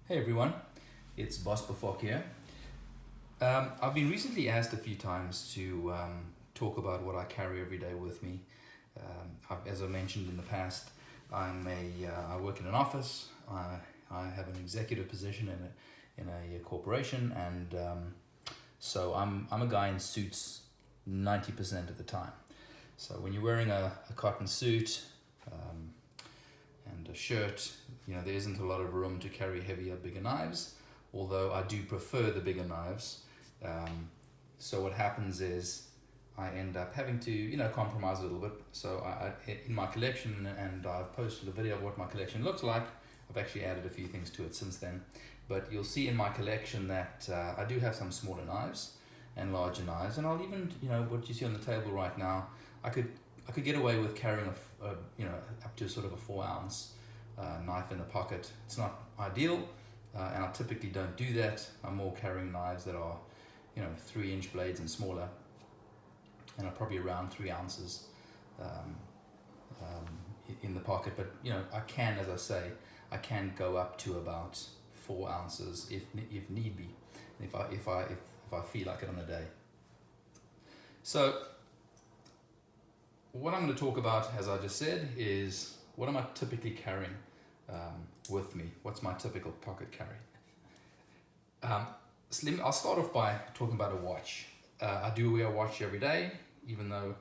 Hey everyone, it's Boss Bafok here. I've been recently asked a few times to talk about what I carry every day with me. As I mentioned in the past, I work in an office. I have an executive position in a corporation, and so I'm a guy in suits 90% of the time. So when you're wearing a cotton suit and a shirt, there isn't a lot of room to carry heavier, bigger knives, although I do prefer the bigger knives. So what happens is I end up having to, compromise a little bit. So in my collection, and I've posted a video of what my collection looks like. I've actually added a few things to it since then. But you'll see in my collection that I do have some smaller knives and larger knives. And I'll even, what you see on the table right now, I could get away with carrying up to sort of a 4-ounce knife in the pocket. It's not ideal, and I typically don't do that. I'm more carrying knives that are, 3-inch blades and smaller, and are probably around 3 ounces in the pocket. But I can, as I say, I can go up to about 4 ounces if need be, if I feel like it on a day. So what I'm going to talk about, as I just said, is what am I typically carrying with me? What's my typical pocket carry? I'll start off by talking about a watch. I do wear a watch every day, even though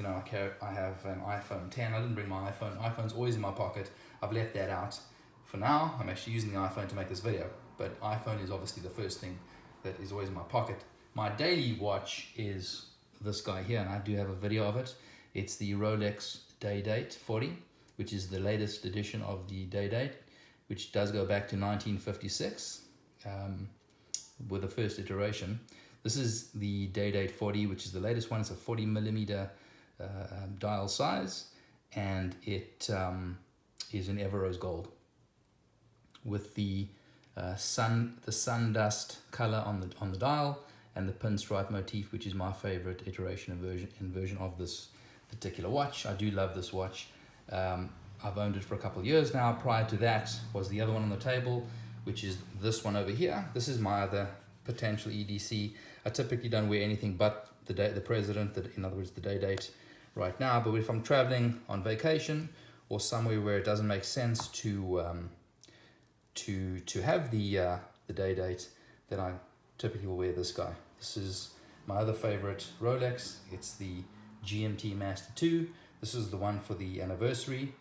I have an iPhone 10. I didn't bring my iPhone. iPhone's always in my pocket. I've left that out for now. I'm actually using the iPhone to make this video, but iPhone is obviously the first thing that is always in my pocket. My daily watch is this guy here, and I do have a video of it. It's the Rolex Day Date 40, which is the latest edition of the Day Date, which does go back to 1956 with the first iteration. This is the Day Date 40, which is the latest one. It's a 40 millimeter dial size, and it is in Everose gold with the sun dust color on the dial and the pinstripe motif, which is my favorite iteration and version of this particular watch. I do love this watch. I've owned it for a couple of years now. Prior to that was the other one on the table, which is this one over here. This is my other potential EDC. I typically don't wear anything but the president, in other words, the Day Date right now. But if I'm traveling on vacation or somewhere where it doesn't make sense to have the Day Date, then I typically will wear this guy. This is my other favorite Rolex. It's the GMT Master 2. This is the one for the anniversary.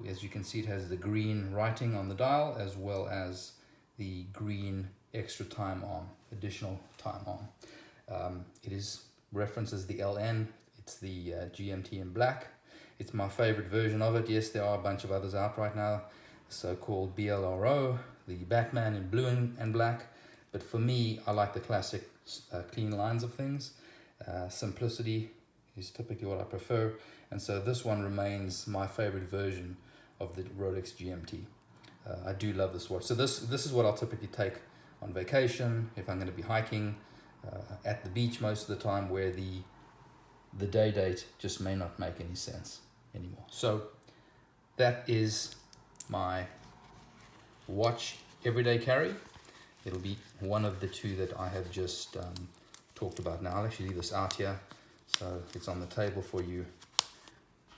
As you can see, it has the green writing on the dial, as well as the green extra time on, additional time on. It is referenced as the LN. It's the GMT in black. It's my favorite version of it. Yes, there are a bunch of others out right now, so-called BLRO, the Batman in blue and black. But for me, I like the classic clean lines of things. Simplicity is typically what I prefer. And so this one remains my favorite version of the Rolex GMT. I do love this watch. So this is what I'll typically take on vacation, if I'm going to be hiking, at the beach most of the time, where the Day Date just may not make any sense anymore. So that is my watch everyday carry. It'll be one of the two that I have just talked about now. I'll actually leave this out here, so it's on the table for you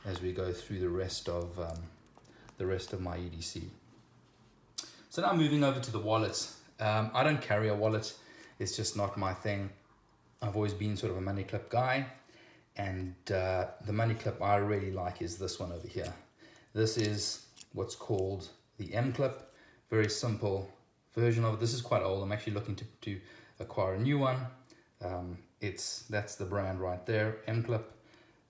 as we go through the rest of my EDC. So now moving over to the wallets. I don't carry a wallet. It's just not my thing. I've always been sort of a money clip guy, and the money clip I really like is this one over here. This is what's called the M clip. Very simple version of it. This is quite old. I'm actually looking to acquire a new one. That's the brand right there, M clip.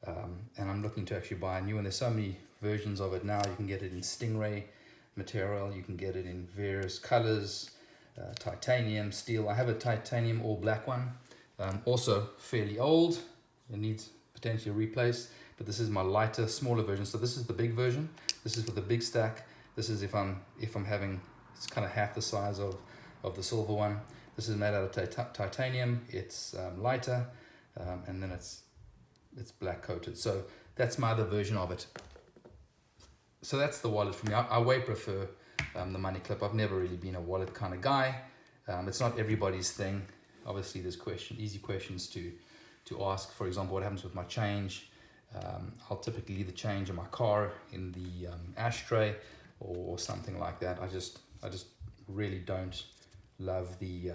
And I'm looking to actually buy a new one. There's so many versions of it now. You can get it in stingray material. You can get it in various colors, titanium, steel. I have a titanium all black one. Also fairly old. It needs potentially replaced. But this is my lighter, smaller version. So this is the big version. This is for the big stack. This is if I'm having, it's kind of half the size of the silver one. This is made out of titanium. It's lighter, and then it's black coated. So that's my other version of it. So that's the wallet for me. I way prefer the money clip. I've never really been a wallet kind of guy. It's not everybody's thing. Obviously, there's easy questions to ask. For example, what happens with my change? I'll typically leave the change in my car in the ashtray or something like that. I just really don't love the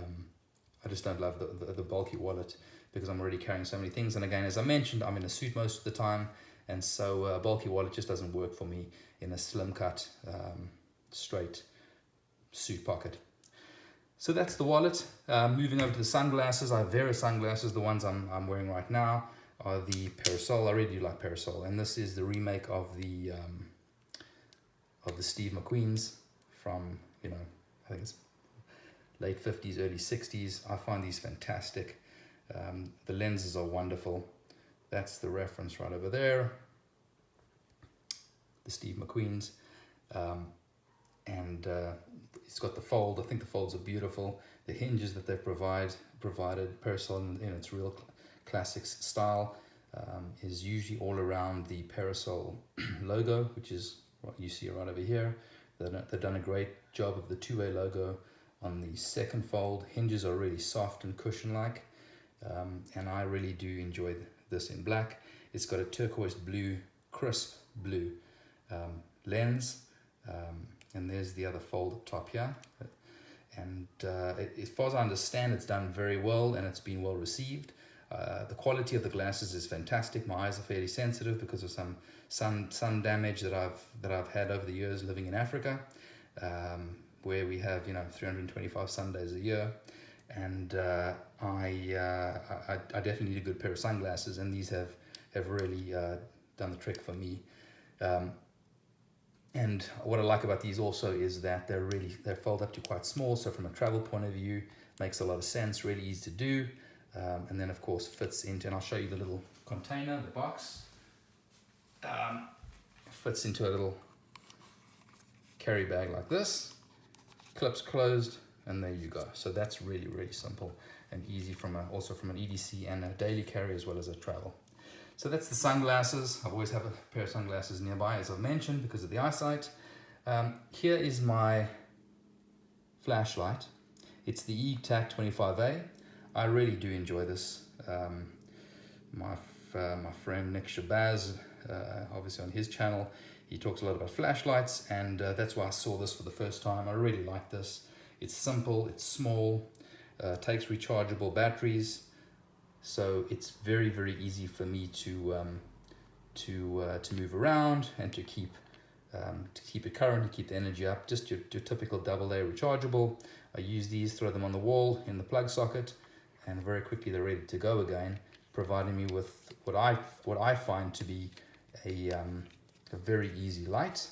the bulky wallet, because I'm already carrying so many things. And again, as I mentioned, I'm in a suit most of the time, and so a bulky wallet just doesn't work for me in a slim cut, straight suit pocket. So that's the wallet. Moving over to the sunglasses, I have various sunglasses. The ones I'm wearing right now are the Parasol. I really do like Parasol, and this is the remake of the Steve McQueen's from, I think it's late 50s, early 60s. I find these fantastic. The lenses are wonderful. That's the reference right over there, the Steve McQueen's. And it's got the fold. I think the folds are beautiful. The hinges that they've provided, Parasol in its real classics style, is usually all around the Parasol logo, which is what you see right over here. They've done a great job of the two-way logo on the second fold. Hinges are really soft and cushion-like, and I really do enjoy this in black. It's got a turquoise blue, crisp blue lens, and there's the other fold up top here. And as far as I understand, it's done very well and it's been well received. The quality of the glasses is fantastic. My eyes are fairly sensitive because of some sun damage that I've had over the years living in Africa, where we have 325 sun days a year, and I definitely need a good pair of sunglasses, and these have really done the trick for me. And what I like about these also is that they fold up to quite small, so from a travel point of view, makes a lot of sense, really easy to do, and then of course fits into, and I'll show you the little container, the box, fits into a little carry bag like this, clips closed, and there you go. So that's really, really simple and easy also from an EDC and a daily carry as well as a travel. So that's the sunglasses. I always have a pair of sunglasses nearby, as I've mentioned, because of the eyesight. Here is my flashlight. It's the E-TAC 25A. I really do enjoy this. My friend Nick Shabazz, obviously on his channel, he talks a lot about flashlights, and that's why I saw this for the first time. I really like this. It's simple, it's small, takes rechargeable batteries. So it's very, very easy for me to move around and to keep it current, to keep the energy up. Just your typical AA rechargeable. I use these, throw them on the wall in the plug socket, and very quickly they're ready to go again, providing me with what I find to be a very easy light.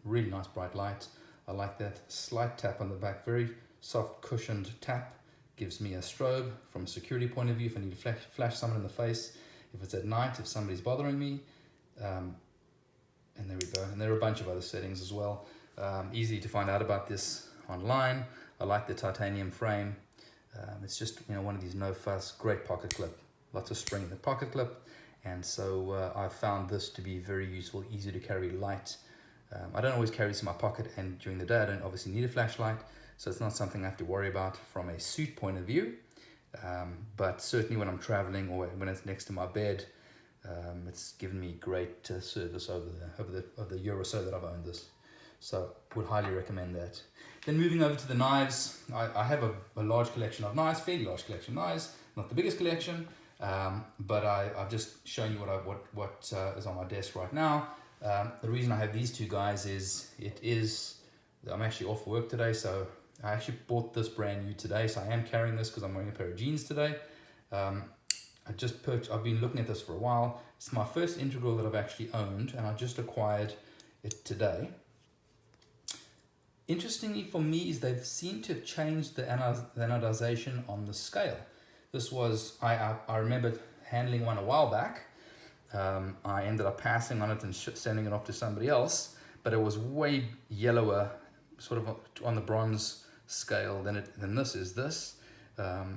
Really nice bright light. I like that slight tap on the back, very soft cushioned tap, gives me a strobe from a security point of view if I need to flash someone in the face, if it's at night, if somebody's bothering me, and there we go. And there are a bunch of other settings as well. Easy to find out about this online. I like the titanium frame. It's just one of these no fuss, great pocket clip, lots of spring in the pocket clip, and so I've found this to be very useful, easy to carry, light. I don't always carry this in my pocket, and during the day I don't obviously need a flashlight, so it's not something I have to worry about from a suit point of view, but certainly when I'm traveling or when it's next to my bed, it's given me great service over the year or so that I've owned this, so would highly recommend that. Then moving over to the knives, I have a large collection of knives, fairly large collection of knives, not the biggest collection, but I've just shown you what is on my desk right now. The reason I have these two guys is I'm actually off work today, so I actually bought this brand new today, so I am carrying this because I'm wearing a pair of jeans today. I've been looking at this for a while. It's my first integral that I've actually owned, and I just acquired it today. Interestingly for me is they've seemed to have changed the anodization on the scale. This was, I remember handling one a while back. I ended up passing on it and sending it off to somebody else, but it was way yellower, sort of on the bronze scale than this is. This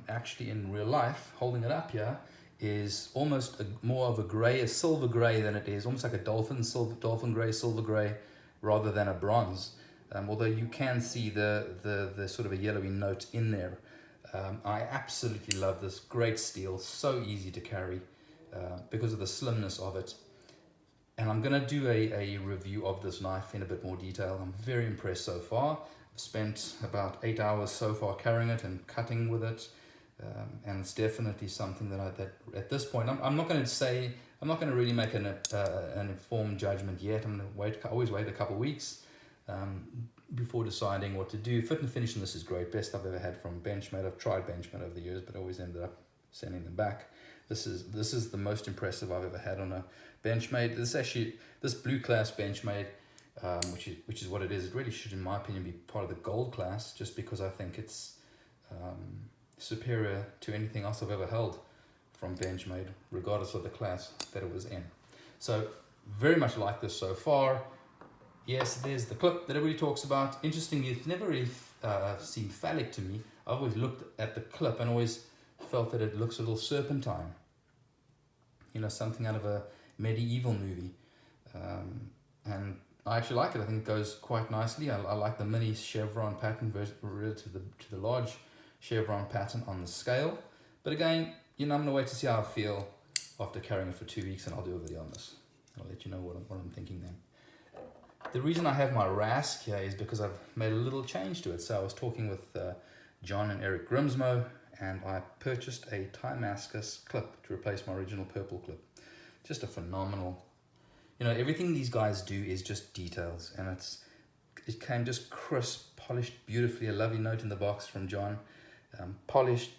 actually in real life, holding it up here, is almost more of a grey, a silver grey than it is, almost like a dolphin grey, silver grey, rather than a bronze. Although you can see the sort of a yellowy note in there. I absolutely love this, great steel, so easy to carry because of the slimness of it. And I'm going to do a review of this knife in a bit more detail. I'm very impressed so far. I've spent about 8 hours so far carrying it and cutting with it. And it's definitely something that at this point, I'm not going to really make an informed judgment yet. I'm going to always wait a couple of weeks before deciding what to do. Fit and finish on this is great. Best I've ever had from Benchmade. I've tried Benchmade over the years, but always ended up sending them back. This is the most impressive I've ever had on a Benchmade. This blue class Benchmade, which is what it is. It really should, in my opinion, be part of the gold class, just because I think it's superior to anything else I've ever held from Benchmade, regardless of the class that it was in. So very much like this so far. Yes, there's the clip that everybody talks about. Interestingly, it's never really seemed phallic to me. I've always looked at the clip and always felt that it looks a little serpentine. You know, something out of a medieval movie. And I actually like it. I think it goes quite nicely. I like the mini chevron pattern relative to the large chevron pattern on the scale. But again, you know, I'm going to wait to see how I feel after carrying it for 2 weeks, and I'll do a video on this. I'll let you know what I'm thinking then. The reason I have my RASK here is because I've made a little change to it. So I was talking with John and Eric Grimsmo, and I purchased a Timascus clip to replace my original purple clip. Just a phenomenal, you know, everything these guys do is just details, and it came just crisp, polished beautifully. A lovely note in the box from John. Polished,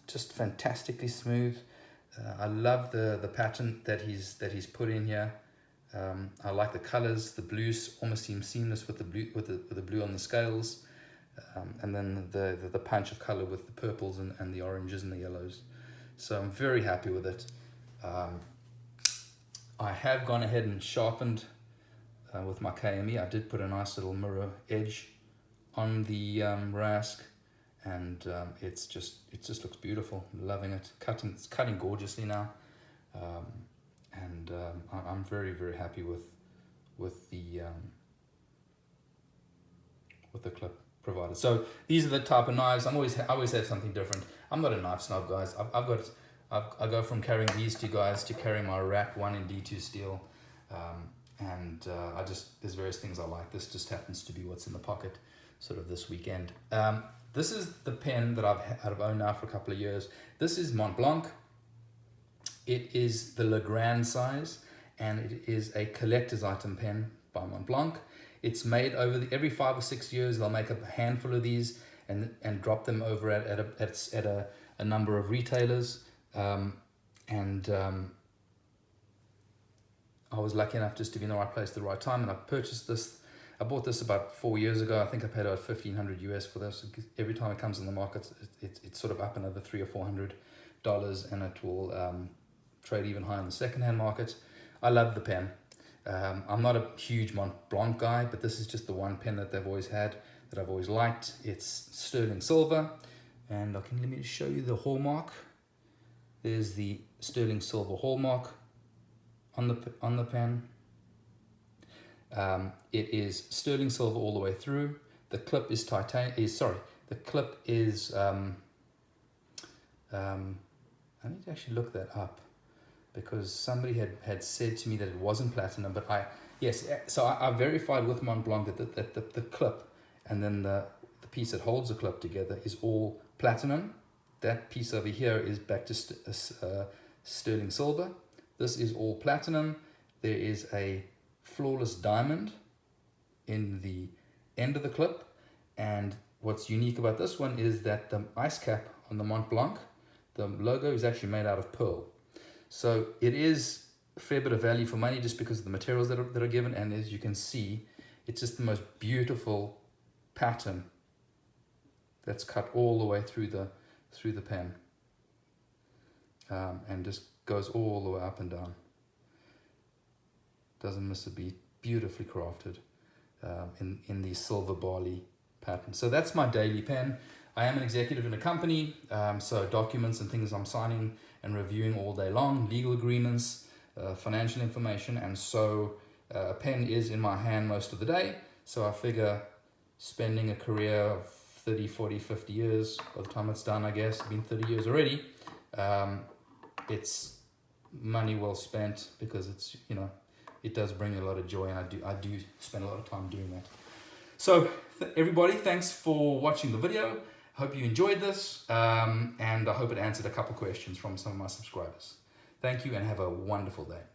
just fantastically smooth. I love the pattern that he's put in here. I like the colors. The blues almost seem seamless with the blue on the scales, and then the punch of color with the purples and the oranges and the yellows. So I'm very happy with it. I have gone ahead and sharpened with my KME. I did put a nice little mirror edge on the RASK, and it just looks beautiful. Loving it. It's cutting gorgeously now. And I'm very, very happy with the clip provided. So these are the type of knives. I always have something different. I'm not a knife snob, guys. I go from carrying these two guys to carrying my Rat 1 in D2 steel, and there's various things I like. This just happens to be what's in the pocket, sort of this weekend. This is the pen that I've owned now for a couple of years. This is Mont Blanc. It is the Legrand size, and it is a collector's item pen by Mont Blanc. It's made every 5 or 6 years. They'll make a handful of these and drop them over at a number of retailers. I was lucky enough just to be in the right place at the right time, and I purchased this. I bought this about 4 years ago. I think I paid about $1,500 US for this. Every time it comes in the market, it's sort of up another $300 or $400, and it will trade even higher in the secondhand market. I love the pen. I'm not a huge Mont Blanc guy, but this is just the one pen that they've always had, that I've always liked. It's sterling silver, and let me show you the hallmark. There's the sterling silver hallmark on the pen. It is sterling silver all the way through. The clip is The clip is I need to actually look that up, because somebody had said to me that it wasn't platinum, but I verified with Mont Blanc that the clip and then the piece that holds the clip together is all platinum. That piece over here is back to sterling silver. This is all platinum. There is a flawless diamond in the end of the clip, and what's unique about this one is that the ice cap on the Mont Blanc, the logo is actually made out of pearl. So it is a fair bit of value for money just because of the materials that are given, and as you can see, it's just the most beautiful pattern that's cut all the way through the pen, and just goes all the way up and down. Doesn't miss a beat. Beautifully crafted in the silver barley pattern. So that's my daily pen. I am an executive in a company, so documents and things I'm signing and reviewing all day long, legal agreements, financial information, and so a pen is in my hand most of the day. So I figure spending a career of 30, 40, 50 years, by the time it's done, I guess, it's been 30 years already, it's money well spent, because it's, you know, it does bring a lot of joy, and I do spend a lot of time doing that. So everybody, thanks for watching the video. Hope you enjoyed this, and I hope it answered a couple questions from some of my subscribers. Thank you, and have a wonderful day.